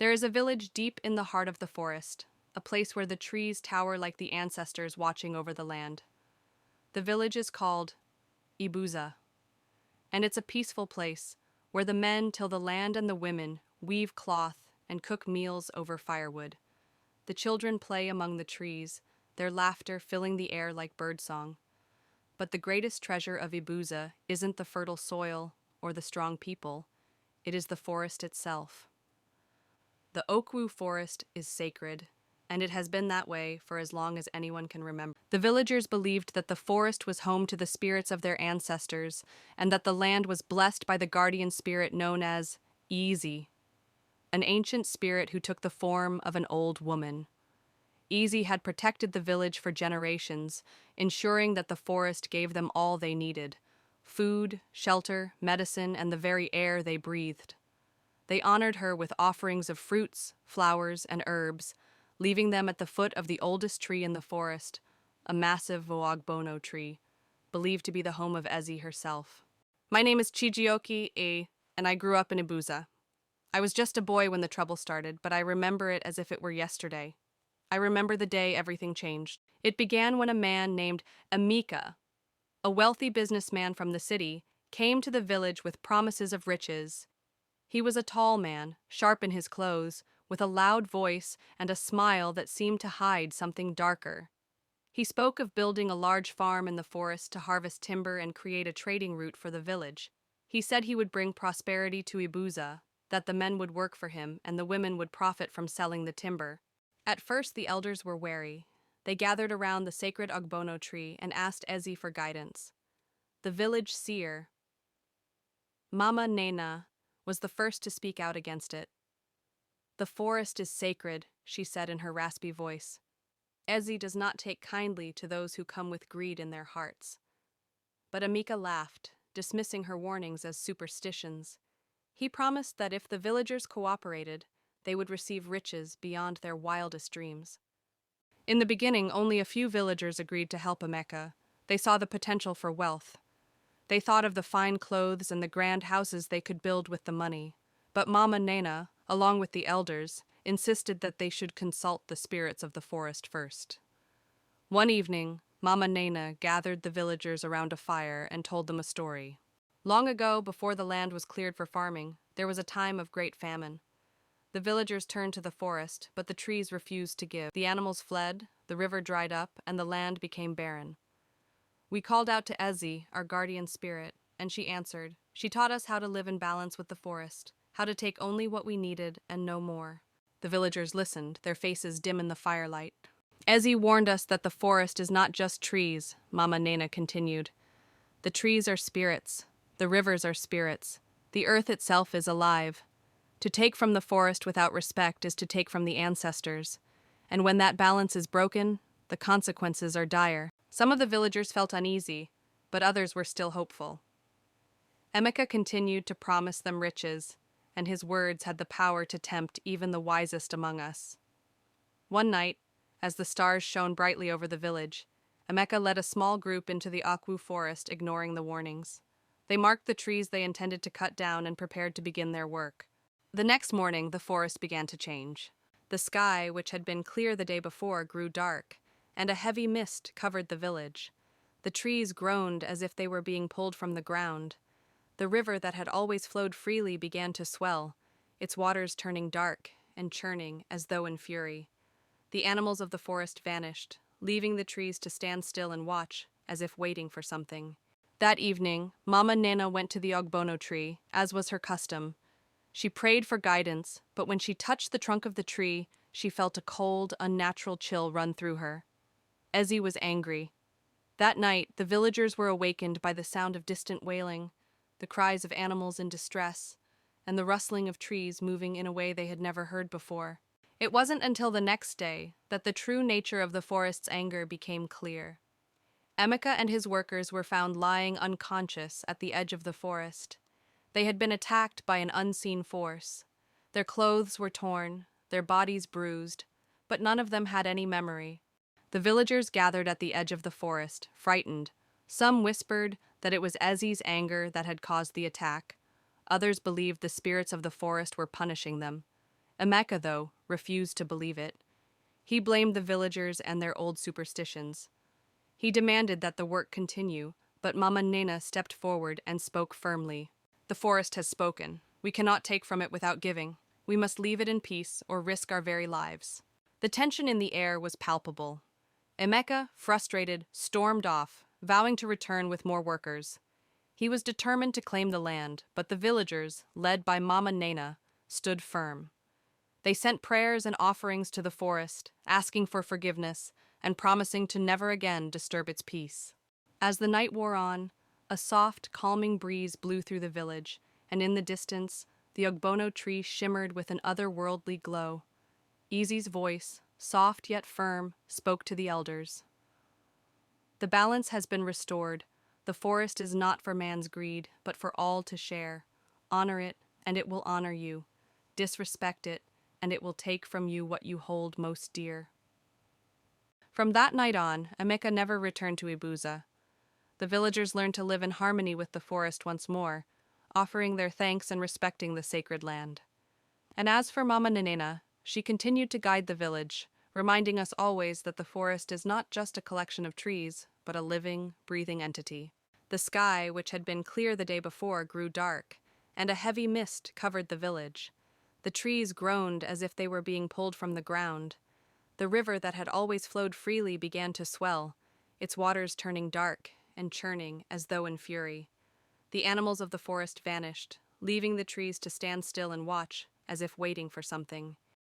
There is a village deep in the heart of the forest, a place where the trees tower like the ancestors watching over the land. The village is called Ibuza, and it's a peaceful place where the men till the land and the women weave cloth and cook meals over firewood. The children play among the trees, their laughter filling the air like birdsong. But the greatest treasure of Ibuza isn't the fertile soil or the strong people, it is the forest itself. The Okwu forest is sacred, and it has been that way for as long as anyone can remember. The villagers believed that the forest was home to the spirits of their ancestors, and that the land was blessed by the guardian spirit known as Easy, an ancient spirit who took the form of an old woman. Easy had protected the village for generations, ensuring that the forest gave them all they needed: food, shelter, medicine, and the very air they breathed. They honored her with offerings of fruits, flowers, and herbs, leaving them at the foot of the oldest tree in the forest, a massive Voagbono tree, believed to be the home of Ezi herself. My name is Chijioki E, and I grew up in Ibuza. I was just a boy when the trouble started, but I remember it as if it were yesterday. I remember the day everything changed. It began when a man named Emeka, a wealthy businessman from the city, came to the village with promises of riches. He was a tall man, sharp in his clothes, with a loud voice and a smile that seemed to hide something darker. He spoke of building a large farm in the forest to harvest timber and create a trading route for the village. He said he would bring prosperity to Ibuza, that the men would work for him and the women would profit from selling the timber. At first, the elders were wary. They gathered around the sacred Ogbono tree and asked Ezi for guidance. The village seer, Maina, was the first to speak out against it. "The forest is sacred," she said in her raspy voice. "Ezi does not take kindly to those who come with greed in their hearts." But Emeka laughed, dismissing her warnings as superstitions. He promised that if the villagers cooperated, they would receive riches beyond their wildest dreams. In the beginning, only a few villagers agreed to help Emeka. They saw the potential for wealth. They thought of the fine clothes and the grand houses they could build with the money. But Mama Nena, along with the elders, insisted that they should consult the spirits of the forest first. One evening, Mama Nena gathered the villagers around a fire and told them a story. Long ago, before the land was cleared for farming, there was a time of great famine. The villagers turned to the forest, but the trees refused to give. The animals fled, the river dried up, and the land became barren. We called out to Ezi, our guardian spirit, and she answered. She taught us how to live in balance with the forest, how to take only what we needed and no more. The villagers listened, their faces dim in the firelight. Ezi warned us that the forest is not just trees, Mama Nena continued. The trees are spirits, the rivers are spirits, the earth itself is alive. To take from the forest without respect is to take from the ancestors, and when that balance is broken, the consequences are dire. Some of the villagers felt uneasy, but others were still hopeful. Emeka continued to promise them riches, and his words had the power to tempt even the wisest among us. One night, as the stars shone brightly over the village, Emeka led a small group into the Okwu forest, ignoring the warnings. They marked the trees they intended to cut down and prepared to begin their work. The next morning, the forest began to change. The sky, which had been clear the day before, grew dark, and a heavy mist covered the village. The trees groaned as if they were being pulled from the ground. The river that had always flowed freely began to swell, its waters turning dark and churning as though in fury. The animals of the forest vanished, leaving the trees to stand still and watch, as if waiting for something. That evening, Mama Nena went to the Ogbono tree, as was her custom. She prayed for guidance, but when she touched the trunk of the tree, she felt a cold, unnatural chill run through her. Ezi was angry. That night, the villagers were awakened by the sound of distant wailing, the cries of animals in distress, and the rustling of trees moving in a way they had never heard before. It wasn't until the next day that the true nature of the forest's anger became clear. Emeka and his workers were found lying unconscious at the edge of the forest. They had been attacked by an unseen force. Their clothes were torn, their bodies bruised, but none of them had any memory. The villagers gathered at the edge of the forest, frightened. Some whispered that it was Ezi's anger that had caused the attack. Others believed the spirits of the forest were punishing them. Emeka, though, refused to believe it. He blamed the villagers and their old superstitions. He demanded that the work continue, but Mama Nena stepped forward and spoke firmly. The forest has spoken. We cannot take from it without giving. We must leave it in peace or risk our very lives. The tension in the air was palpable. Emeka, frustrated, stormed off, vowing to return with more workers. He was determined to claim the land, but the villagers, led by Mama Nena, stood firm. They sent prayers and offerings to the forest, asking for forgiveness and promising to never again disturb its peace. As the night wore on, a soft, calming breeze blew through the village, and in the distance, the ogbono tree shimmered with an otherworldly glow. Easy's voice, soft yet firm, spoke to the elders. The balance has been restored. The forest is not for man's greed, but for all to share. Honor it, and it will honor you. Disrespect it, and it will take from you what you hold most dear. From that night on, Emeka never returned to Ibuza. The villagers learned to live in harmony with the forest once more, offering their thanks and respecting the sacred land. And as for Mama Nenena, she continued to guide the village, reminding us always that the forest is not just a collection of trees, but a living, breathing entity. The sky, which had been clear the day before, grew dark, and a heavy mist covered the village. The trees groaned as if they were being pulled from the ground. The river that had always flowed freely began to swell, its waters turning dark and churning as though in fury. The animals of the forest vanished, leaving the trees to stand still and watch, as if waiting for something.